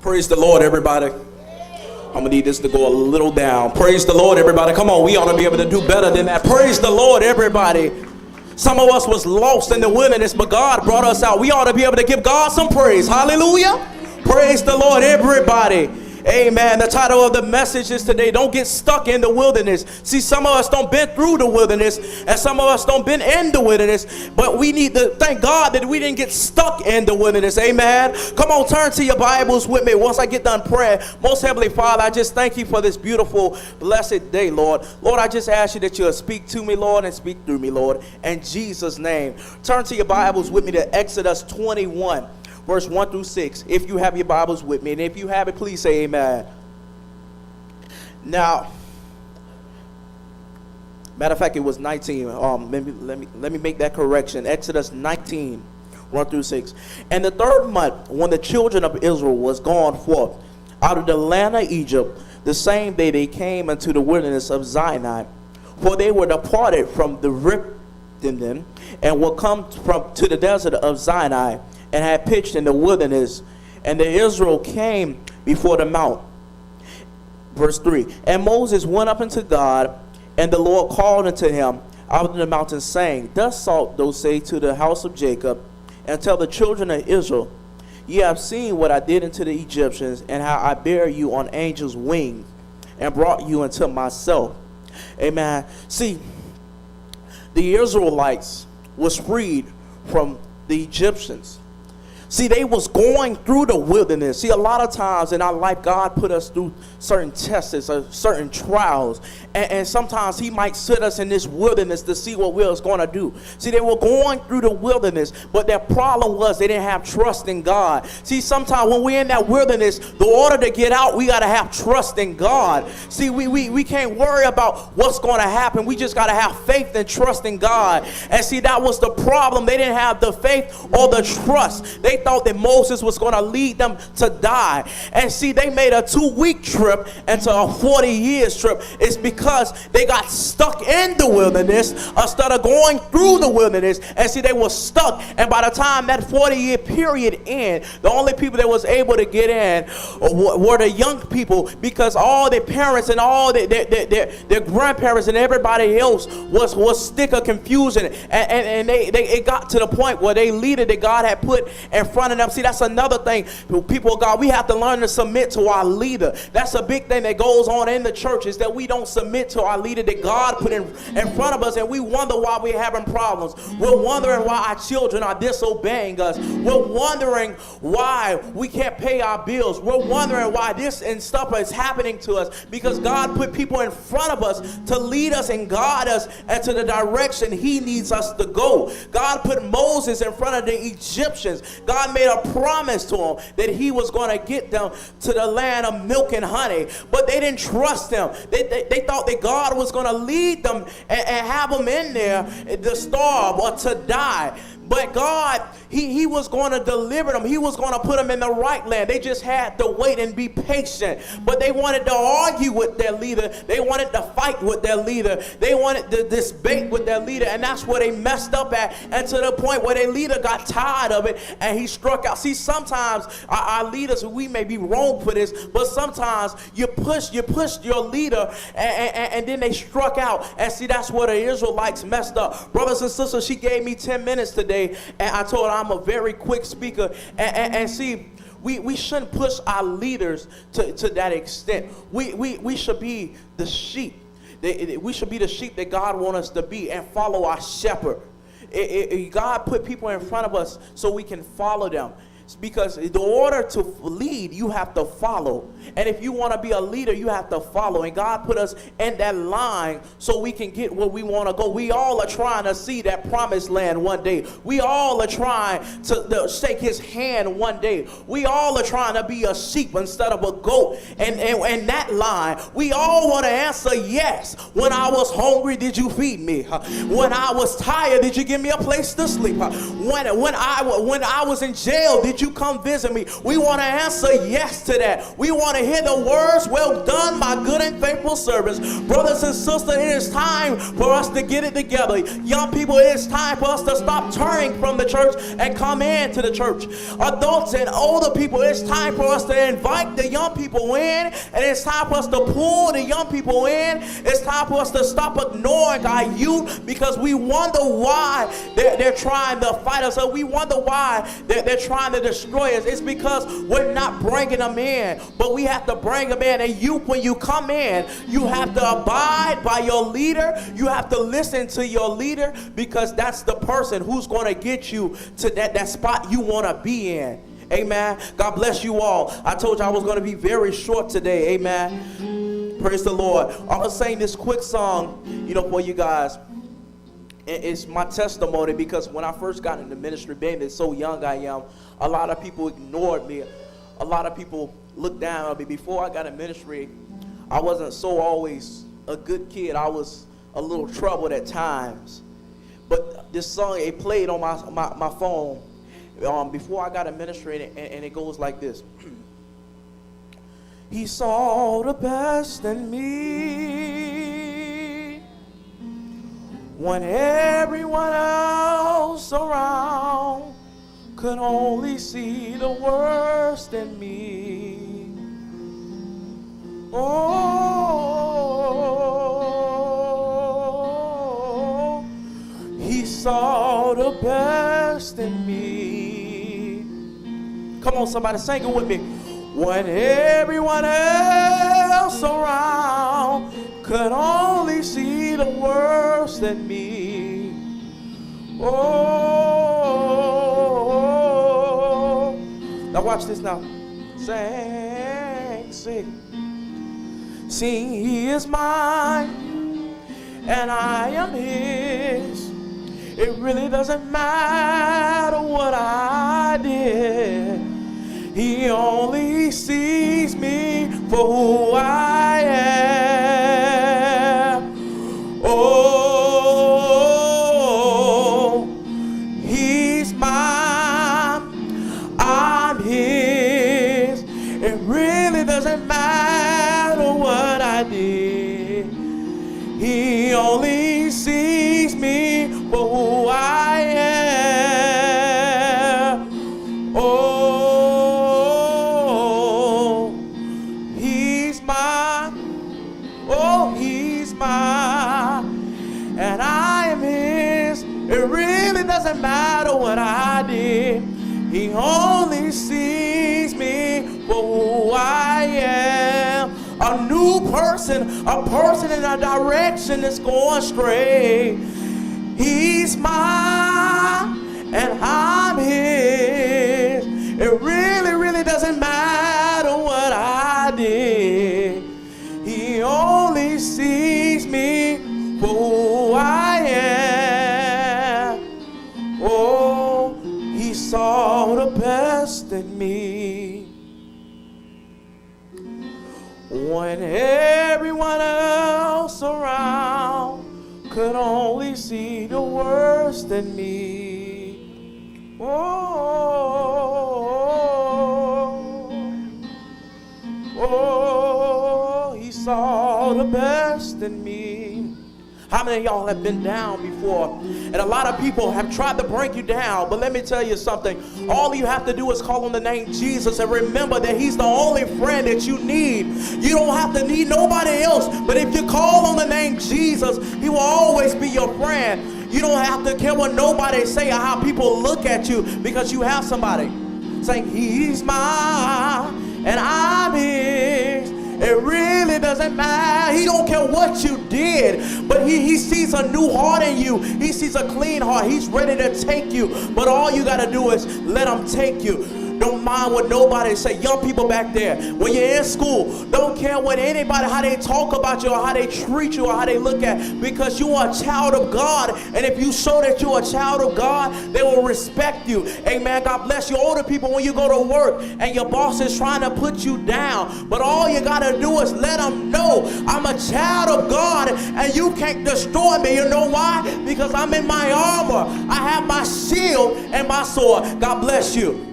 Praise the Lord, everybody. I'm going to need this to go a little down. Praise the Lord, everybody. Come on, we ought to be able to do better than that. Praise the Lord, everybody. Some of us was lost in the wilderness, but God brought us out. We ought to be able to give God some praise. Hallelujah. Praise the Lord, everybody. Amen. The title of the message is today, don't get stuck in the wilderness. See, some of us don't been through the wilderness, and some of us don't been in the wilderness, but we need to thank God that we didn't get stuck in the wilderness. Amen. Come on, turn to your Bibles with me once I get done praying. Most Heavenly Father, I just thank you for this beautiful, blessed day, Lord. Lord, I just ask you that you'll speak to me, Lord, and speak through me, Lord, in Jesus' name. Turn to your Bibles with me to Exodus 21. Verse 1 through 6, if you have your Bibles with me. And if you have it, please say amen. Now, matter of fact, it was 19. Let me make that correction. Exodus 19, 1 through 6. And the third month, when the children of Israel was gone forth out of the land of Egypt, the same day they came into the wilderness of Sinai, for they were departed from the Rephidim, and were come to the desert of Sinai, and had pitched in the wilderness, and the Israel came before the mount. Verse 3, and Moses went up unto God, and the Lord called unto him out of the mountain, saying, Thus shalt thou say to the house of Jacob, and tell the children of Israel, Ye have seen what I did unto the Egyptians, and how I bare you on angels' wings, and brought you unto myself. Amen. See, the Israelites was freed from the Egyptians. See, they was going through the wilderness. See, a lot of times in our life, God put us through certain tests or certain trials. And sometimes he might sit us in this wilderness to see what we was going to do. See, they were going through the wilderness, but their problem was they didn't have trust in God. See, sometimes when we're in that wilderness, the order to get out, we got to have trust in God. See, we can't worry about what's going to happen. We just got to have faith and trust in God. And see, that was the problem. They didn't have the faith or the trust. They thought that Moses was going to lead them to die. And see, they made a 2-week trip into a 40 years trip. It's because they got stuck in the wilderness instead of going through the wilderness. And see, they were stuck. And by the time that 40-year period ended, the only people that was able to get in were the young people, because all their parents and all their grandparents and everybody else was stick of confusion. And it got to the point where they leader that God had put in front of them. See, that's another thing, people of God, we have to learn to submit to our leader. That's a big thing that goes on in the church, is that we don't submit to our leader that God put in front of us, and we wonder why we're having problems. We're wondering why our children are disobeying us. We're wondering why we can't pay our bills. We're wondering why this and stuff is happening to us, because God put people in front of us to lead us and guide us into the direction he needs us to go. God put Moses in front of the Egyptians. God made a promise to them that he was going to get them to the land of milk and honey, but they didn't trust him. They thought that God was going to lead them and have them in there to starve or to die. But God, he was going to deliver them. He was going to put them in the right land. They just had to wait and be patient. But they wanted to argue with their leader. They wanted to fight with their leader. They wanted to debate with their leader. And that's where they messed up at. And to the point where their leader got tired of it and he struck out. See, sometimes our leaders, we may be wrong for this, but sometimes you push your leader and then they struck out. And see, that's where the Israelites messed up. Brothers and sisters, she gave me 10 minutes today. And I told her I'm a very quick speaker. And see, we shouldn't push our leaders to that extent. We should be the sheep. We should be the sheep that God wants us to be and follow our shepherd. God put people in front of us so we can follow them. Because in order to lead, you have to follow. And if you want to be a leader, you have to follow. And God put us in that line so we can get where we want to go. We all are trying to see that promised land one day. We all are trying to shake his hand one day. We all are trying to be a sheep instead of a goat. And that line, we all want to answer yes. When I was hungry, did you feed me? When I was tired, did you give me a place to sleep? When I was in jail, did did you come visit me? We want to answer yes to that. We want to hear the words, well done, my good and faithful servants. Brothers and sisters, it is time for us to get it together. Young people, it is time for us to stop turning from the church and come into the church. Adults and older people, it's time for us to invite the young people in, and it's time for us to pull the young people in. It's time for us to stop ignoring our youth, because we wonder why they're trying to fight us, or we wonder why they're trying to destroy us. It's because we're not bringing them in, but we have to bring them in. And you, when you come in, you have to abide by your leader. You have to listen to your leader, because that's the person who's going to get you to that spot you want to be in. Amen. God bless you all. I told you I was going to be very short today. Amen. Praise the Lord. I'm going to sing this quick song, for you guys. It's my testimony, because when I first got into ministry, being so young I am, a lot of people ignored me. A lot of people looked down on me. Before I got in ministry, I wasn't so always a good kid. I was a little troubled at times. But this song, it played on my phone before I got in ministry, and it goes like this. He saw the best in me when everyone else around could only see the worst in me. Oh, he saw the best in me. Come on, somebody, sing it with me. When everyone else around could only see the worst in me. Oh, now watch this now. Sing. He is mine, and I am his. It really doesn't matter what I did. He only sees me for who I am. Oh, he's mine, I'm his. It really doesn't matter what I did. He only sees me for who I am. Oh, he's mine. Oh, he's mine, and I am his. It really doesn't matter what I did. He only sees me for who I am. A new person, a person in a direction that's going straight. He's mine, and I'm his. It really, really doesn't matter what I did. He only sees me for who I am. Oh, he saw the best in me when everyone else around could only see the worst in me. Oh, he saw the best in me. How many of y'all have been down before? And a lot of people have tried to break you down. But let me tell you something. All you have to do is call on the name Jesus and remember that he's the only friend that you need. You don't have to need nobody else. But if you call on the name Jesus, he will always be your friend. You don't have to care what nobody say or how people look at you, because you have somebody saying, he's mine and I'm his. It really doesn't matter. He don't care what you did, but he sees a new heart in you. He sees a clean heart. He's ready to take you, but all you got to do is let him take you. Don't mind what nobody say. Young people back there, when you're in school, don't care what anybody, how they talk about you or how they treat you or how they look at, because you are a child of God. And if you show that you're a child of God, they will respect you. Amen. God bless you. Older people, when you go to work and your boss is trying to put you down, but all you got to do is let them know, I'm a child of God and you can't destroy me. You know why? Because I'm in my armor. I have my shield and my sword. God bless you.